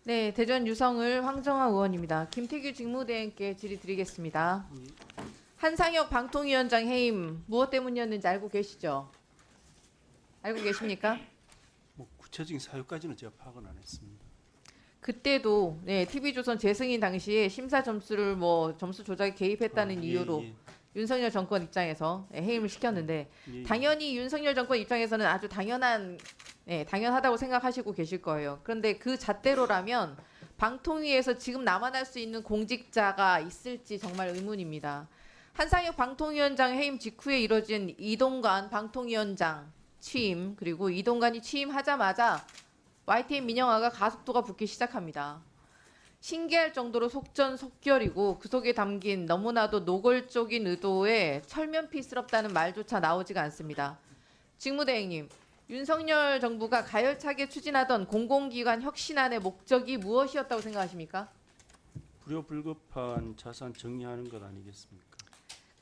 네, 대전 유성을 황정화 의원입니다. 김태규 직무대행께 질의드리겠습니다. 한상혁 방통위원장 해임 무엇 때문이었는지 알고 계시죠? 알고 계십니까? 뭐 구체적인 사유까지는 제가 파악은 안 했습니다. 그때도 TV조선 재승인 당시에 심사 점수를 점수 조작에 개입했다는 이유로 윤석열 정권 입장에서 해임을 시켰는데 당연히 윤석열 정권 입장에서는 아주 당연하다고 생각하시고 계실 거예요. 그런데 그 잣대로라면 방통위에서 지금 남아날 수 있는 공직자가 있을지 정말 의문입니다. 한상혁 방통위원장 해임 직후에 이뤄진 이동관 방통위원장 취임, 그리고 이동관이 취임하자마자 YTN 민영화가 가속도가 붙기 시작합니다. 신기할 정도로 속전속결이고 그 속에 담긴 너무나도 노골적인 의도에 철면피스럽다는 말조차 나오지가 않습니다. 직무대행님, 윤석열 정부가 가열차게 추진하던 공공기관 혁신안의 목적이 무엇이었다고 생각하십니까? 불효불급한 자산 정리하는 것 아니겠습니까?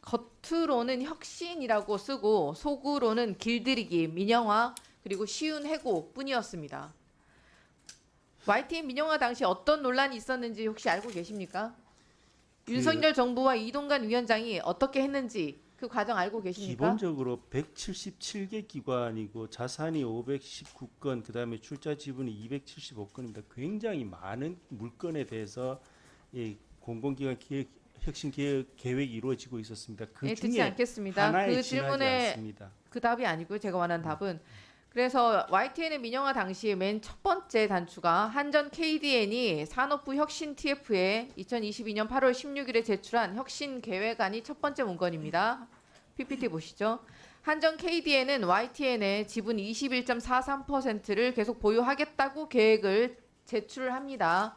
겉으로는 혁신이라고 쓰고 속으로는 길들이기, 민영화, 그리고 쉬운 해고뿐이었습니다. YTN 민영화 당시 어떤 논란이 있었는지 혹시 알고 계십니까? 윤석열 정부와 이동관 위원장이 어떻게 했는지 그 과정 알고 계십니까? 기본적으로 177개 기관이고 자산이 519건, 그다음에 출자 지분이 275건입니다. 굉장히 많은 물건에 대해서 이 공공기관 혁신 계획이 이루어지고 있었습니다. 그 듣지 중에 않겠습니다. 하나에 그 지나지 질문에 않습니다. 그 답이 아니고요. 제가 원하는 답은 그래서 YTN의 민영화 당시 맨 첫 번째 단추가 한전 KDN이 산업부 혁신 TF에 2022년 8월 16일에 제출한 혁신 계획안이 첫 번째 문건입니다. PPT 보시죠. 한전 KDN은 YTN의 지분 21.43%를 계속 보유하겠다고 계획을 제출합니다.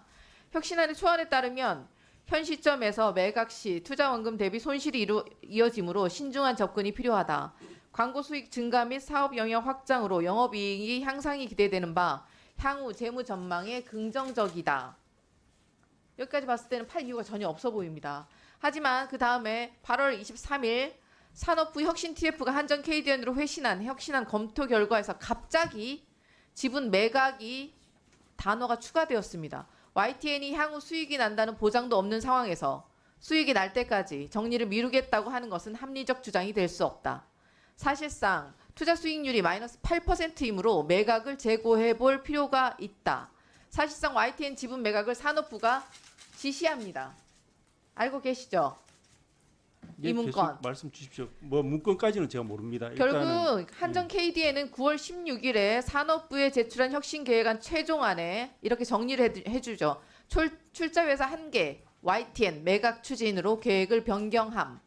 혁신안의 초안에 따르면 현 시점에서 매각 시 투자 원금 대비 손실이 이어지므로 신중한 접근이 필요하다. 광고 수익 증가 및 사업 영역 확장으로 영업이익이 향상이 기대되는 바 향후 재무 전망에 긍정적이다. 여기까지 봤을 때는 팔 이유가 전혀 없어 보입니다. 하지만 그 다음에 8월 23일 산업부 혁신 TF가 한전 KDN으로 회신한 혁신안 검토 결과에서 갑자기 지분 매각이 단어가 추가되었습니다. YTN이 향후 수익이 난다는 보장도 없는 상황에서 수익이 날 때까지 정리를 미루겠다고 하는 것은 합리적 주장이 될 수 없다. 사실상 투자 수익률이 마이너스 8%이므로 매각을 재고해 볼 필요가 있다. 사실상 YTN 지분 매각을 산업부가 지시합니다. 알고 계시죠? 이 문건. 계속 말씀 주십시오. 뭐 문건까지는 제가 모릅니다. 결국 한전 KDN은 9월 16일에 산업부에 제출한 혁신 계획안 최종안에 이렇게 정리를 해주죠. 출자 회사 1개 YTN 매각 추진으로 계획을 변경함.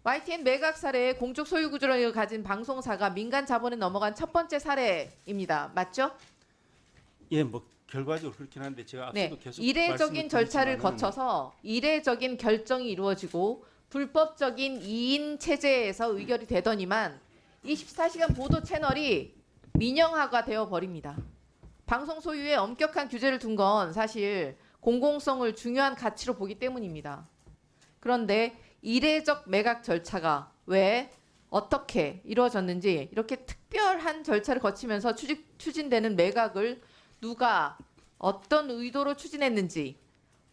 YTN 매각 사례에 공적 소유 구조를 가진 방송사가 민간 자본에 넘어간 첫 번째 사례입니다. 맞죠? 예, 뭐 결과적으로 그렇긴 한데 제가 앞서도 계속 이례적인 절차를 드리지만은 거쳐서 이례적인 결정이 이루어지고 불법적인 2인 체제에서 의결이 되더니만 24시간 보도 채널이 민영화가 되어 버립니다. 방송 소유에 엄격한 규제를 둔 건 사실 공공성을 중요한 가치로 보기 때문입니다. 그런데 이례적 매각 절차가 왜 어떻게 이루어졌는지 이렇게 특별한 절차를 거치면서 추진되는 매각을 누가 어떤 의도로 추진했는지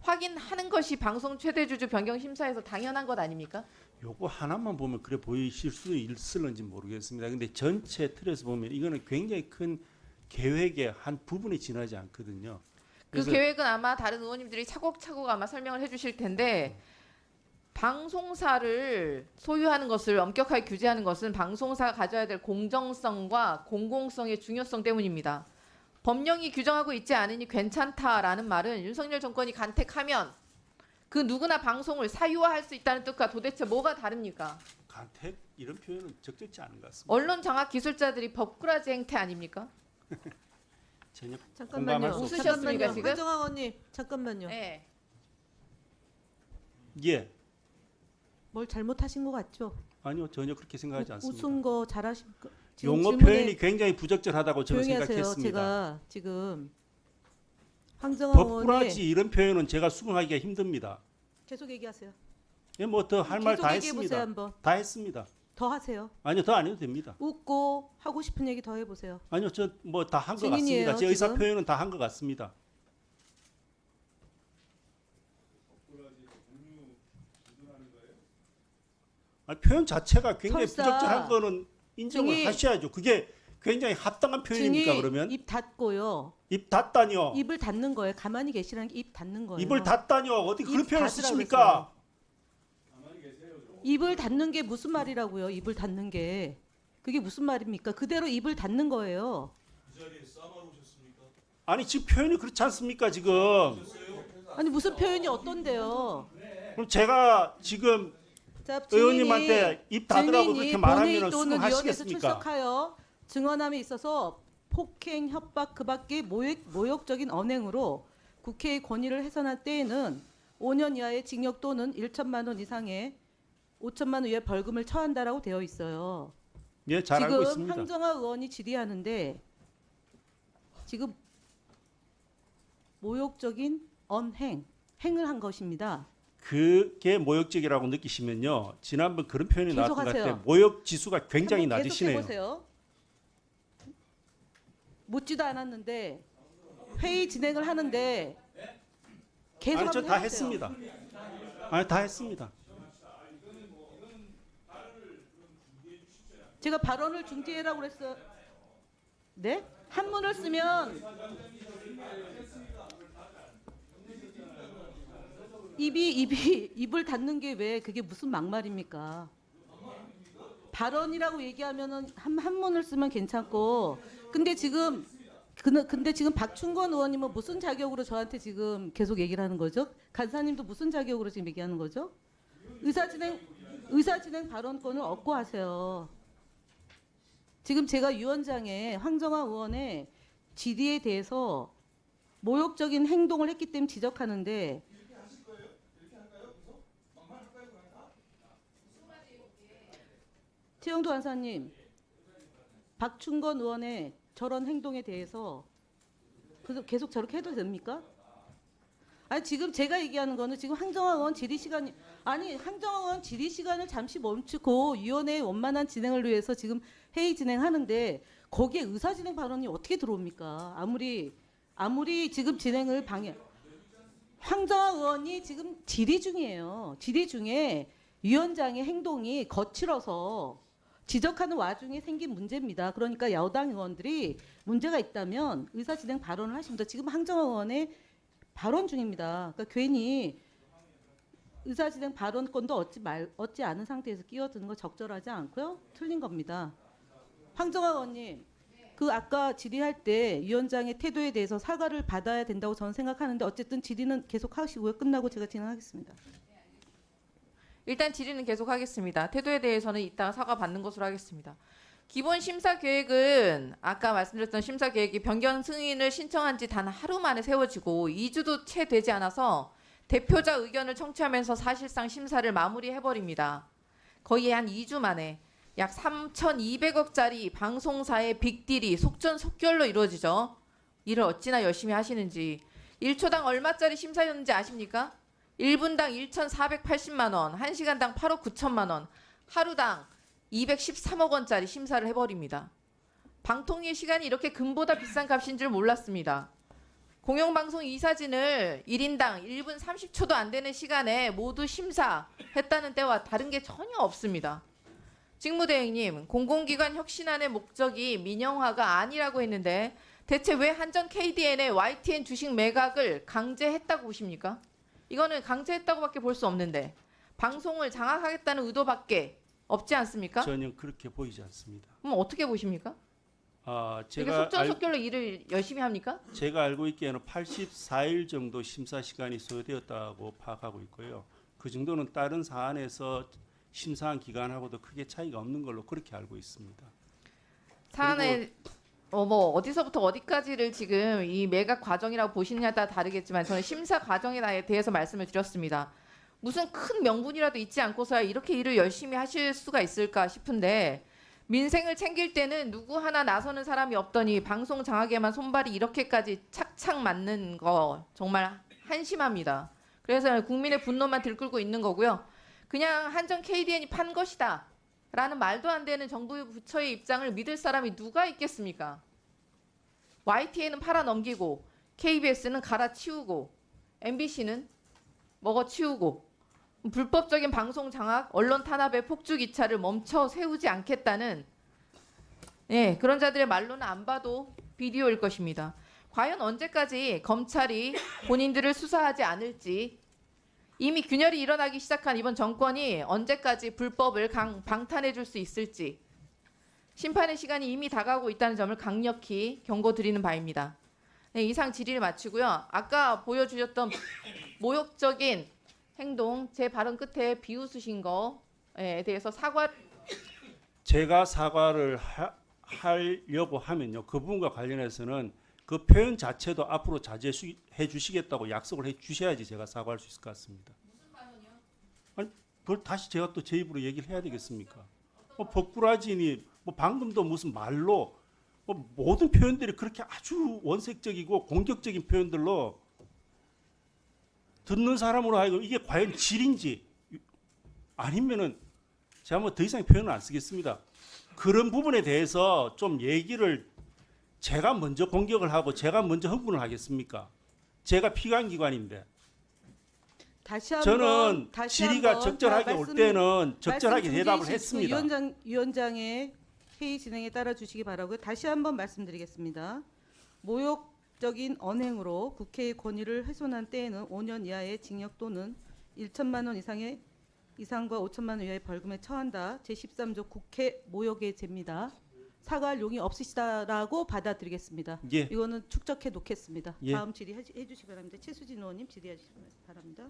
확인하는 것이 방송 최대주주 변경 심사에서 당연한 것 아닙니까? 요거 하나만 보면 그래 보이실 수 있을는지 모르겠습니다. 근데 전체 틀에서 보면 이거는 굉장히 큰 계획의 한 부분이 지나지 않거든요. 그 계획은 아마 다른 의원님들이 차곡차곡 아마 설명을 해주실 텐데 방송사를 소유하는 것을 엄격하게 규제하는 것은 방송사가 가져야 될 공정성과 공공성의 중요성 때문입니다. 법령이 규정하고 있지 않으니 괜찮다라는 말은 윤석열 정권이 간택하면 그 누구나 방송을 사유화할 수 있다는 뜻과 도대체 뭐가 다릅니까? 간택 이런 표현은 적절치 않은 것 같습니다. 언론 장악 기술자들이 법꾸라지 행태 아닙니까? 전혀 잠깐만요. 공감할 수 웃으셨습니까, 잠깐만요. 지금? 한정아 의원님 잠깐만요. 네. 예, 뭘 잘못하신 것 같죠? 아니요 전혀 그렇게 생각하지 않습니다. 웃은 거 잘하신 거. 용어 질문에 표현이 굉장히 부적절하다고 저는 조용히 하세요. 생각했습니다. 제가 지금 황정아 의원의 법꾸라지 이런 표현은 제가 수긍하기가 힘듭니다. 계속 얘기하세요. 예, 뭐 더 할 말 계속 다 얘기해 보세요 했습니다. 한번. 다 했습니다. 더 하세요. 아니요 더 안 해도 됩니다. 웃고 하고 싶은 얘기 더 해보세요. 아니요 저 뭐 다 한 것 증인이에요, 같습니다. 제 의사 지금. 표현은 다 한 것 같습니다. 아니, 표현 자체가 굉장히 설사 부적절한 거는 인정을 증인- 하셔야죠. 그게 굉장히 합당한 표현입니까? 증인 그러면 입 닫고요. 입 닫다니요. 입을 닫는 거예요. 가만히 계시라는 게 입 닫는 거예요. 입을 닫다니요. 어디 그런 입 표현을 닫으라고 쓰십니까? 입을 닫는 게 무슨 말이라고요? 입을 닫는 게 그게 무슨 말입니까? 그대로 입을 닫는 거예요. 아니 지금 표현이 그렇지 않습니까? 지금 아니 무슨 표현이 어떤데요? 그럼 제가 지금 자, 의원님한테 입 닫으라고 증인이 그렇게 말하면 본회의 또는 위원회에서 수긍하시겠습니까? 출석하여 증언함에 있어서 폭행, 협박 그밖에 모욕적인 언행으로 국회의 권위를 훼손한 때에는 5년 이하의 징역 또는 1천만 원 이상의 5천만 원 이하의 벌금을 처한다라고 되어 있어요. 예, 잘 알고 지금 있습니다. 황정화 의원이 질의하는데 지금 모욕적인 행을 한 것입니다. 그게 모욕적이라고 느끼시면요. 지난번 그런 표현이 나왔던 것 같아요. 계속하세요. 모욕 지수가 굉장히 한번 낮으시네요. 계속해보세요. 묻지도 않았는데 회의 진행을 하는데 계속 아니 저 한번 다 해보세요. 했습니다. 아니 다 했습니다. 제가 발언을 중지해라고 그랬어요. 네? 한문을 쓰면 입을 닫는 게 왜 그게 무슨 막말입니까? 발언이라고 얘기하면은 한문을 쓰면 괜찮고 근데 지금 박충건 의원님은 무슨 자격으로 저한테 지금 계속 얘기를 하는 거죠? 간사님도 무슨 자격으로 지금 얘기하는 거죠? 의사진행 발언권을 얻고 하세요. 지금 제가 위원장의 황정화 의원의 질의에 대해서 모욕적인 행동을 했기 때문에 지적하는데 최영도 간사님, 박충건 의원의 저런 행동에 대해서 계속 저렇게 해도 됩니까? 아니 지금 제가 얘기하는 거는 지금 황정화 의원 질의 시간이 황정화 의원 질의 시간을 잠시 멈추고 위원회의 원만한 진행을 위해서 지금 회의 진행하는데 거기에 의사진행 발언이 어떻게 들어옵니까? 아무리 지금 진행을 황정화 의원이 지금 질의 중이에요. 질의 중에 위원장의 행동이 거칠어서 지적하는 와중에 생긴 문제입니다. 그러니까 여당 의원들이 문제가 있다면 의사진행 발언을 하십니다. 지금 황정화 의원의 발언 중입니다. 그러니까 괜히 의사진행 발언권도 얻지 않은 상태에서 끼어드는 거 적절하지 않고요. 틀린 겁니다. 황정화 의원님, 그 아까 질의할 때 위원장의 태도에 대해서 사과를 받아야 된다고 저는 생각하는데 어쨌든 질의는 계속 하시고요. 끝나고 제가 진행하겠습니다. 일단 질의는 계속하겠습니다. 태도에 대해서는 이따 사과 받는 것으로 하겠습니다. 기본 심사 계획은 아까 말씀드렸던 심사 계획이 변경 승인을 신청한 지 단 하루 만에 세워지고 2주도 채 되지 않아서 대표자 의견을 청취하면서 사실상 심사를 마무리해버립니다. 거의 한 2주 만에 약 3,200억짜리 방송사의 빅딜이 속전속결로 이루어지죠. 일을 어찌나 열심히 하시는지. 1초당 얼마짜리 심사였는지 아십니까? 1분당 1,480만 원, 1시간당 8억 9천만 원, 하루당 213억 원짜리 심사를 해버립니다. 방통위의 시간이 이렇게 금보다 비싼 값인 줄 몰랐습니다. 공영방송 이사진을 1인당 1분 30초도 안 되는 시간에 모두 심사했다는 때와 다른 게 전혀 없습니다. 직무대행님, 공공기관 혁신안의 목적이 민영화가 아니라고 했는데 대체 왜 한전 KDN의 YTN 주식 매각을 강제했다고 보십니까? 이거는 강제했다고밖에 볼 수 없는데 방송을 장악하겠다는 의도밖에 없지 않습니까? 전혀 그렇게 보이지 않습니다. 그럼 어떻게 보십니까? 이게 제가 속전속결로 일을 열심히 합니까? 제가 알고 있기에는 84일 정도 심사 시간이 소요되었다고 파악하고 있고요. 그 정도는 다른 사안에서 심사한 기간하고도 크게 차이가 없는 걸로 그렇게 알고 있습니다. 사안에 뭐 어디서부터 어디까지를 지금 이 매각 과정이라고 보시느냐에 따라 다르겠지만 저는 심사 과정에 대해서 말씀을 드렸습니다. 무슨 큰 명분이라도 있지 않고서야 이렇게 일을 열심히 하실 수가 있을까 싶은데 민생을 챙길 때는 누구 하나 나서는 사람이 없더니 방송 장악에만 손발이 이렇게까지 착착 맞는 거 정말 한심합니다. 그래서 국민의 분노만 들끓고 있는 거고요. 그냥 한전 KDN이 판 것이다 라는 말도 안 되는 정부 부처의 입장을 믿을 사람이 누가 있겠습니까? YTN은 팔아 넘기고 KBS는 갈아치우고 MBC는 먹어치우고 불법적인 방송 장악, 언론 탄압의 폭주 기차를 멈춰 세우지 않겠다는 그런 자들의 말로는 안 봐도 비디오일 것입니다. 과연 언제까지 검찰이 본인들을 수사하지 않을지, 이미 균열이 일어나기 시작한 이번 정권이 언제까지 불법을 방탄해 줄 수 있을지 심판의 시간이 이미 다가오고 있다는 점을 강력히 경고드리는 바입니다. 이상 질의를 마치고요. 아까 보여주셨던 모욕적인 행동, 제 발언 끝에 비웃으신 거에 대해서 제가 사과를 하려고 하면요. 그 부분과 관련해서는 그 표현 자체도 앞으로 자제해 주시겠다고 약속을 해 주셔야지 제가 사과할 수 있을 것 같습니다. 무슨 발언이요? 아니, 그걸 다시 제가 또 제 입으로 얘기를 해야 되겠습니까? 뭐 법꾸라지니 뭐 방금도 무슨 말로 뭐 모든 표현들이 그렇게 아주 원색적이고 공격적인 표현들로 듣는 사람으로 하여금 이게 과연 질인지 아니면은 제가 뭐 더 이상 표현을 안 쓰겠습니다. 그런 부분에 대해서 좀 얘기를 제가 먼저 공격을 하고 제가 먼저 흥분을 하겠습니까? 제가 피감기관인데 저는 질의가 적절하게 올 때는 적절하게 대답을 했습니다. 위원장의 회의 진행에 따라 주시기 바라고요. 다시 한번 말씀드리겠습니다. 모욕적인 언행으로 국회의 권위를 훼손한 때에는 5년 이하의 징역 또는 1천만 원 이상과 5천만 원 이하의 벌금에 처한다. 제13조 국회 모욕의 죄입니다. 사과할 용이 없으시다라고 받아들이겠습니다. 예. 이거는 축적해 놓겠습니다. 예. 다음 질의해 주시기 바랍니다. 최수진 의원님 질의해 주시기 바랍니다.